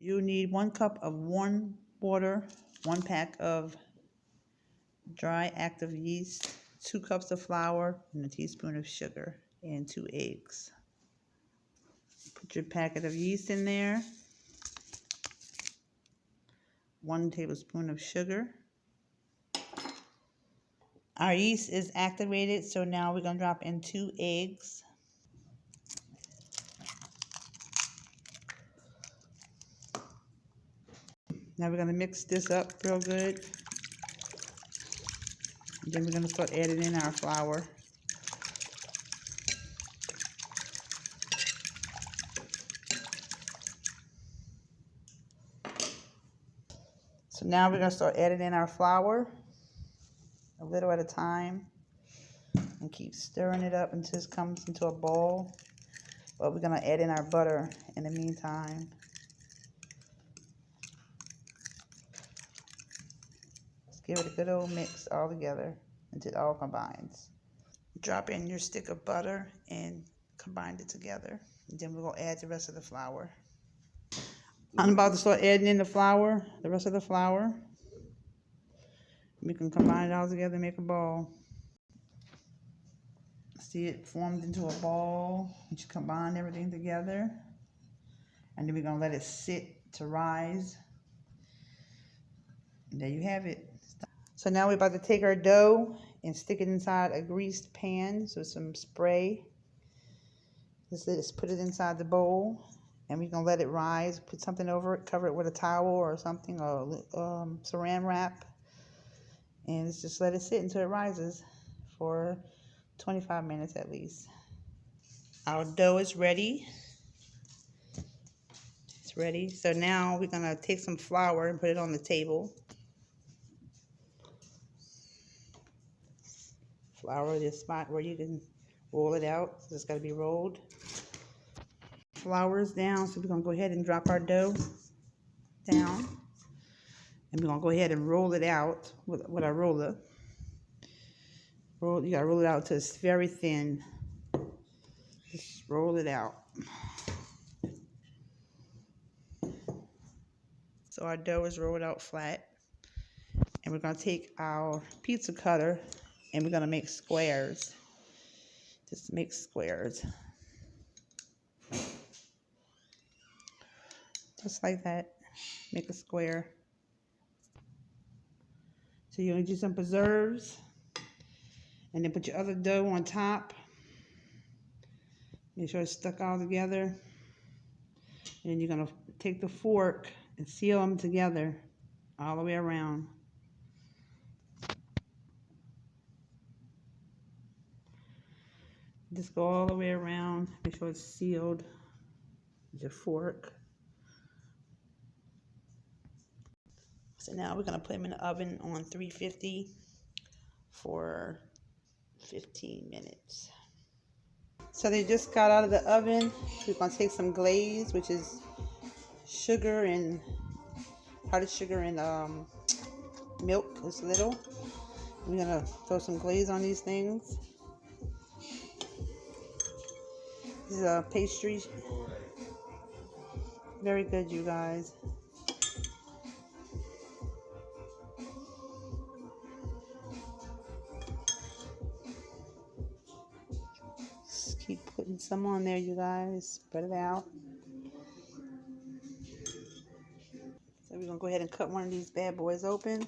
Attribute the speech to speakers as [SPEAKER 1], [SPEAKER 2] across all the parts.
[SPEAKER 1] You need 1 cup of warm water, 1 pack of dry active yeast, 2 cups of flour, and a teaspoon of sugar, and 2 eggs. Put your packet of yeast in there, 1 tablespoon of sugar. Our yeast is activated, so now we're going to drop in 2 eggs. Now we're going to mix this up real good. Then we're going to start adding in our flour. So now we're going to start adding in our flour, a little at a time, and keep stirring it up until it comes into a ball. But we're going to add in our butter in the meantime. Just give it a good old mix all together until it all combines. Drop in your stick of butter and combine it together. And then we're going to add the rest of the flour. I'm about to start adding in the flour, the rest of the flour. We can combine it all together and make a ball. See it formed into a ball. You should combine everything together. And then we're going to let it sit to rise. And there you have it. So now we're about to take our dough and stick it inside a greased pan with some spray. Just put it inside the bowl. And we're going to let it rise. Put something over it. Cover it with a towel or something. Or saran wrap. And just let it sit until it rises for 25 minutes at least. Our dough is ready. It's ready. So now we're going to take some flour and put it on the table. Flour, this spot where you can roll it out. So it's got to be rolled. Flour is down, so we're going to go ahead and drop our dough down. And we're going to go ahead and roll it out with our roller. You got to roll it out until it's very thin. Just roll it out. So our dough is rolled out flat. And we're going to take our pizza cutter and we're going to make squares. Just make squares. Just like that. Make a square. So you're going to do some preserves. And then put your other dough on top. Make sure it's stuck all together. And then you're going to take the fork and seal them together all the way around. Just go all the way around. Make sure it's sealed with your fork. So now we're going to put them in the oven on 350 for 15 minutes. So they just got out of the oven. We're going to take some glaze, which is sugar and powdered sugar and milk. It's little. We're going to throw some glaze on these things. This is a pastry. Very good, you guys. Just keep putting some on there, you guys. Spread it out. So we're going to go ahead and cut one of these bad boys open.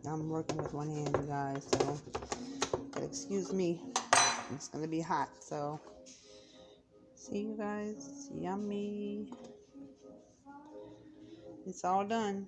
[SPEAKER 1] I'm working with one hand, you guys, so excuse me. It's going to be hot, so see you guys. Yummy. It's all done.